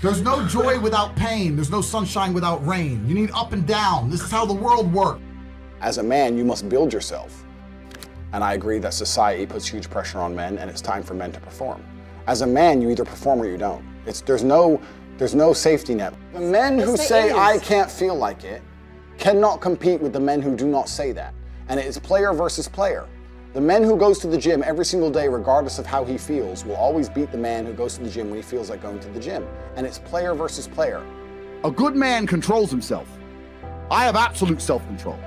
There's no joy without pain. There's no sunshine without rain. You need up and down. This is how the world works. As a man, you must build yourself. And I agree that society puts huge pressure on men, and it's time for men to perform. As a man, you either perform or you don't. There's no safety net. The men who say, I can't feel like it, cannot compete with the men who do not say that. And it is player versus player. The man who goes to the gym every single day, regardless of how he feels, will always beat the man who goes to the gym when he feels like going to the gym. And it's player versus player. A good man controls himself. I have absolute self-control.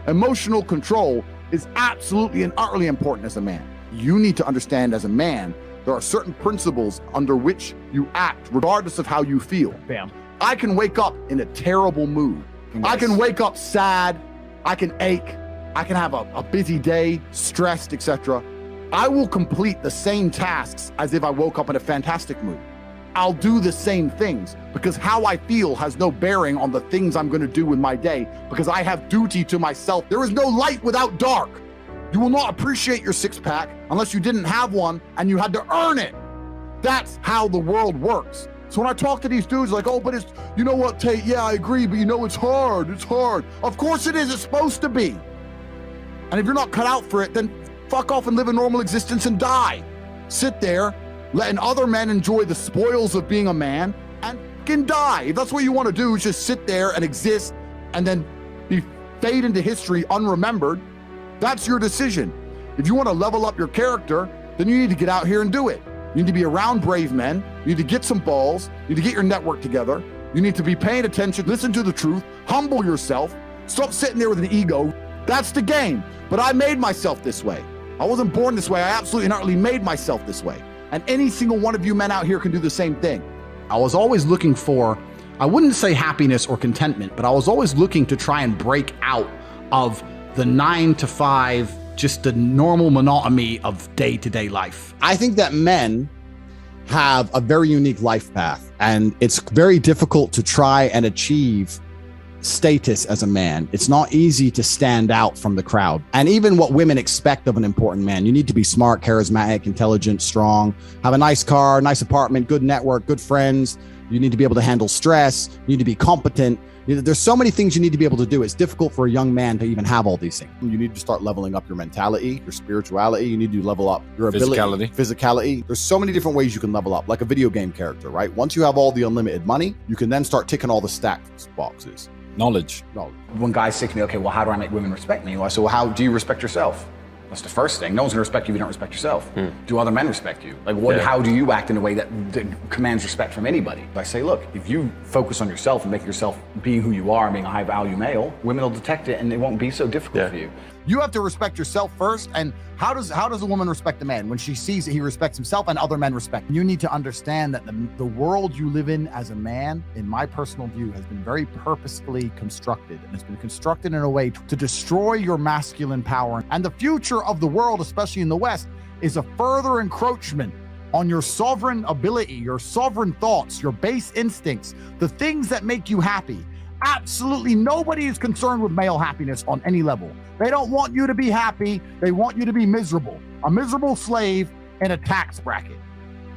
Emotional control is absolutely and utterly important as a man. You need to understand as a man, there are certain principles under which you act, regardless of how you feel. Bam. I can wake up in a terrible mood. Yes. I can wake up sad. I can ache. I can have a busy day, stressed, etc. I will complete the same tasks as if I woke up in a fantastic mood. I'll do the same things because how I feel has no bearing on the things I'm going to do with my day because I have duty to myself. There is no light without dark. You will not appreciate your six-pack unless you didn't have one and you had to earn it. That's how the world works. So when I talk to these dudes like, oh, but it's, you know what, Tate, yeah, I agree, but you know, it's hard. Of course it is, it's supposed to be. And if you're not cut out for it, then fuck off and live a normal existence and die. Sit there, letting other men enjoy the spoils of being a man and fucking die. If that's what you want to do, is just sit there and exist and then fade into history unremembered. That's your decision. If you want to level up your character, then you need to get out here and do it. You need to be around brave men. You need to get some balls. You need to get your network together. You need to be paying attention, listen to the truth, humble yourself, stop sitting there with an ego. That's the game. But I made myself this way. I wasn't born this way. I absolutely and utterly made myself this way. And any single one of you men out here can do the same thing. I was always looking for, I wouldn't say happiness or contentment, but I was always looking to try and break out of the 9 to 5, just the normal monotony of day-to-day life. I think that men have a very unique life path, and it's very difficult to try and achieve status as a man. It's not easy to stand out from the crowd. And even what women expect of an important man, you need to be smart, charismatic, intelligent, strong, have a nice car, nice apartment, good network, good friends. You need to be able to handle stress. You need to be competent. There's so many things you need to be able to do. It's difficult for a young man to even have all these things. You need to start leveling up your mentality, your spirituality. You need to level up your ability, physicality. There's so many different ways you can level up, like a video game character, right? Once you have all the unlimited money, you can then start ticking all the stats boxes. Knowledge. When guys say to me, okay, well, how do I make women respect me? Well, I say, well, how do you respect yourself? That's the first thing. No one's gonna respect you if you don't respect yourself. Do other men respect you? Like, how do you act in a way that commands respect from anybody? I say, look, if you focus on yourself and make yourself being who you are and being a high value male, women will detect it and it won't be so difficult for you. You have to respect yourself first. And how does a woman respect a man? When she sees that he respects himself and other men respect him. You need to understand that the world you live in as a man, in my personal view, has been very purposefully constructed. And it's been constructed in a way to destroy your masculine power. And the future of the world, especially in the West, is a further encroachment on your sovereign ability, your sovereign thoughts, your base instincts, the things that make you happy. Absolutely nobody is concerned with male happiness on any level. They don't want you to be happy. They want you to be miserable, a miserable slave in a tax bracket.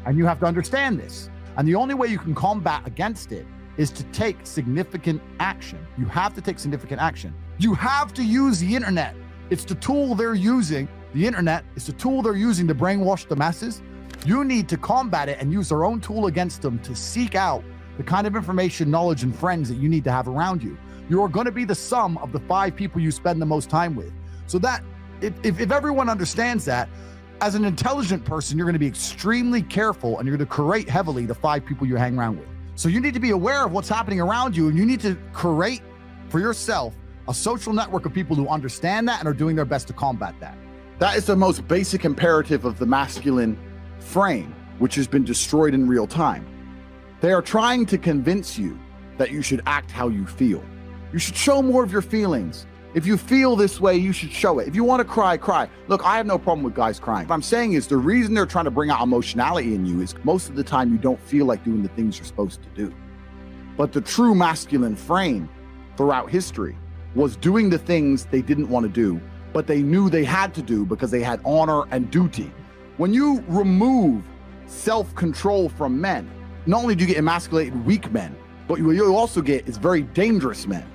And you have to understand this. And the only way you can combat against it is to take significant action. You have to take significant action. You have to use the internet. It's the tool they're using. The internet is the tool they're using to brainwash the masses. You need to combat it and use their own tool against them to seek out the kind of information, knowledge, and friends that you need to have around you. You are going to be the sum of the 5 people you spend the most time with. So that, if everyone understands that, as an intelligent person, you're going to be extremely careful and you're going to curate heavily the 5 people you hang around with. So you need to be aware of what's happening around you, and you need to curate for yourself a social network of people who understand that and are doing their best to combat that. That is the most basic imperative of the masculine frame, which has been destroyed in real time. They are trying to convince you that you should act how you feel. You should show more of your feelings. If you feel this way, you should show it. If you want to cry, cry. Look, I have no problem with guys crying. What I'm saying is the reason they're trying to bring out emotionality in you is most of the time you don't feel like doing the things you're supposed to do. But the true masculine frame throughout history was doing the things they didn't want to do, but they knew they had to do because they had honor and duty. When you remove self-control from men, not only do you get emasculated weak men, but what you also get is very dangerous men.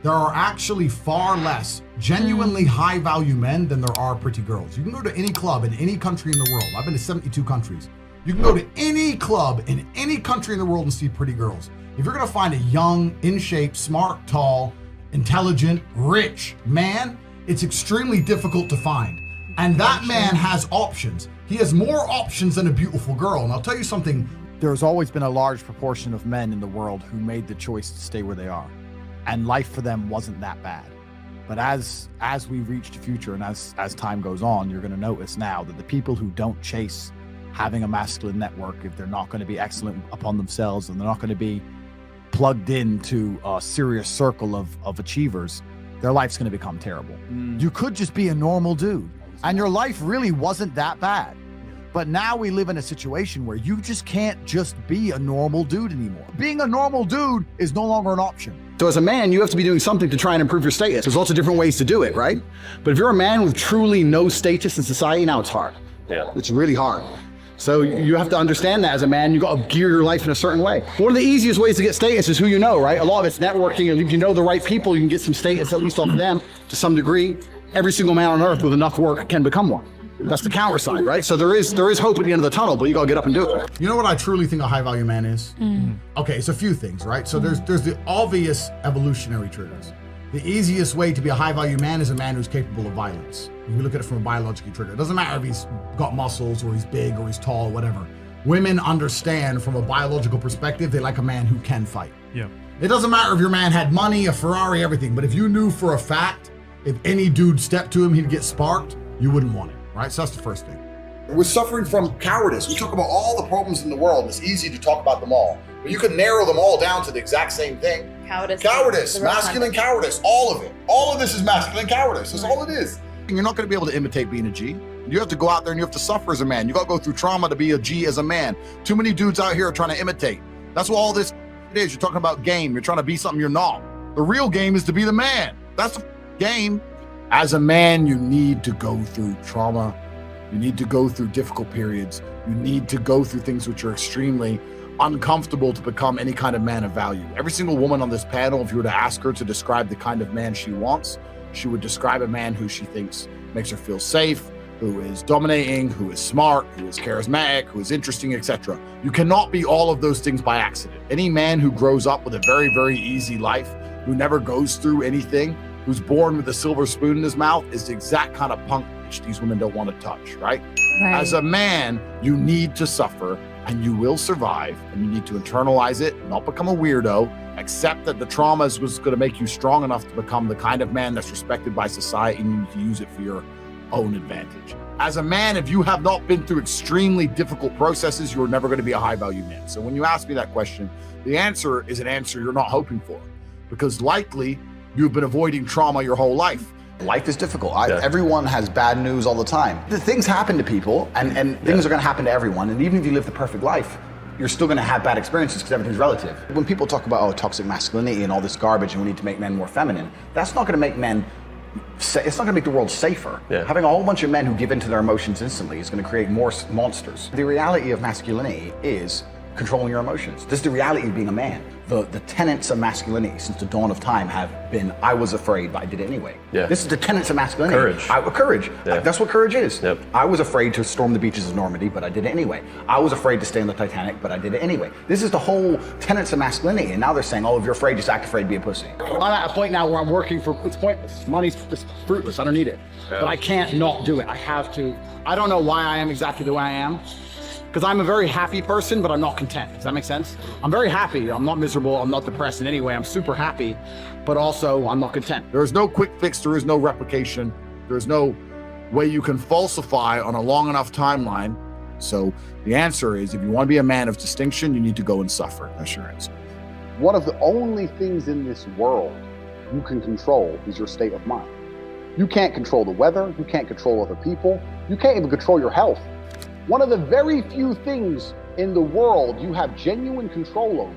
There are actually far less genuinely high value men than there are pretty girls. You can go to any club in any country in the world. I've been to 72 countries. You can go to any club in any country in the world and see pretty girls. If you're gonna find a young, in shape, smart, tall, intelligent, rich man, it's extremely difficult to find. And that man has options. He has more options than a beautiful girl. And I'll tell you something. There's always been a large proportion of men in the world who made the choice to stay where they are. And life for them wasn't that bad. But as we reach the future and as time goes on, you're gonna notice now that the people who don't chase having a masculine network, if they're not gonna be excellent upon themselves and they're not gonna be plugged into a serious circle of achievers, their life's gonna become terrible. You could just be a normal dude and your life really wasn't that bad. But now we live in a situation where you just can't just be a normal dude anymore. Being a normal dude is no longer an option. So as a man, you have to be doing something to try and improve your status. There's lots of different ways to do it, right? But if you're a man with truly no status in society, now it's hard. Yeah. It's really hard. So you have to understand that as a man, you got to gear your life in a certain way. One of the easiest ways to get status is who you know, right? A lot of it's networking, and if you know the right people, you can get some status, at least off of them, to some degree. Every single man on earth with enough work can become one. That's the counter side, right? So there is hope at the end of the tunnel, but you got to get up and do it. You know what I truly think a high value man is? Okay, it's a few things, right? So there's the obvious evolutionary triggers. The easiest way to be a high value man is a man who's capable of violence. If you look at it from a biological trigger, it doesn't matter if he's got muscles or he's big or he's tall or whatever. Women understand from a biological perspective, they like a man who can fight. Yeah. It doesn't matter if your man had money, a Ferrari, everything, but if you knew for a fact, if any dude stepped to him, he'd get sparked, you wouldn't want it, right? So that's the first thing. We're suffering from cowardice. We talk about all the problems in the world. It's easy to talk about them all, but you can narrow them all down to the exact same thing. Cowardice, masculine cowardice, all of it. All of this is masculine cowardice. That's all it is. You're not going to be able to imitate being a G. You have to go out there and you have to suffer as a man. You got to go through trauma to be a G as a man. Too many dudes out here are trying to imitate. That's what all this is. You're talking about game. You're trying to be something you're not. The real game is to be the man. That's the game. As a man, you need to go through trauma. You need to go through difficult periods. You need to go through things which are extremely uncomfortable to become any kind of man of value. Every single woman on this panel, if you were to ask her to describe the kind of man she wants, she would describe a man who she thinks makes her feel safe, who is dominating, who is smart, who is charismatic, who is interesting, etc. You cannot be all of those things by accident. Any man who grows up with a very, very easy life, who never goes through anything, who's born with a silver spoon in his mouth is the exact kind of punk which these women don't want to touch, right? As a man, you need to suffer and you will survive, and you need to internalize it, not become a weirdo, accept that the trauma was going to make you strong enough to become the kind of man that's respected by society, and you need to use it for your own advantage. As a man, if you have not been through extremely difficult processes, you're never going to be a high value man. So when you ask me that question, the answer is an answer you're not hoping for, because likely you've been avoiding trauma your whole life. Life is difficult. Everyone has bad news all the time. The things happen to people, and things are going to happen to everyone. And even if you live the perfect life, you're still going to have bad experiences because everything's relative. When people talk about toxic masculinity and all this garbage, and we need to make men more feminine, that's not going to make men. It's not going to make the world safer. Having a whole bunch of men who give in to their emotions instantly is going to create more monsters. The reality of masculinity is controlling your emotions. This is the reality of being a man. The tenets of masculinity since the dawn of time have been, I was afraid, but I did it anyway. This is the tenets of masculinity. Courage. That's what courage is. I was afraid to storm the beaches of Normandy, but I did it anyway. I was afraid to stay on the Titanic, but I did it anyway. This is the whole tenets of masculinity, and now they're saying, oh, if you're afraid, just act afraid, be a pussy. I'm at a point now where I'm working for, it's pointless. Money's just fruitless, I don't need it. But I can't not do it, I have to. I don't know why I am exactly the way I am. Because I'm a very happy person, but I'm not content. Does that make sense? I'm very happy. I'm not miserable. I'm not depressed in any way. I'm super happy, but also I'm not content. There is no quick fix. There is no replication. There is no way you can falsify on a long enough timeline. So the answer is, if you want to be a man of distinction, you need to go and suffer. That's your answer. One of the only things in this world you can control is your state of mind. You can't control the weather. You can't control other people. You can't even control your health. One of the very few things in the world you have genuine control over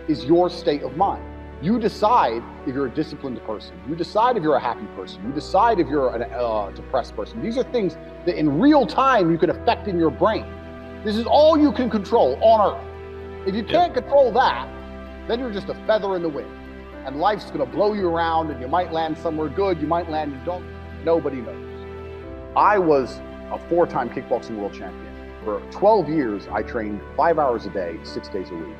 is your state of mind. You decide if you're a disciplined person. You decide if you're a happy person. You decide if you're a depressed person. These are things that in real time you can affect in your brain. This is all you can control on Earth. If you can't control that, then you're just a feather in the wind. And life's going to blow you around, and you might land somewhere good, you might land you don't. Nobody knows. I was a 4-time kickboxing world champion. For 12 years, I trained 5 hours a day, 6 days a week.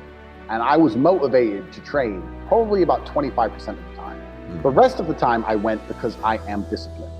And I was motivated to train probably about 25% of the time. The rest of the time I went because I am disciplined.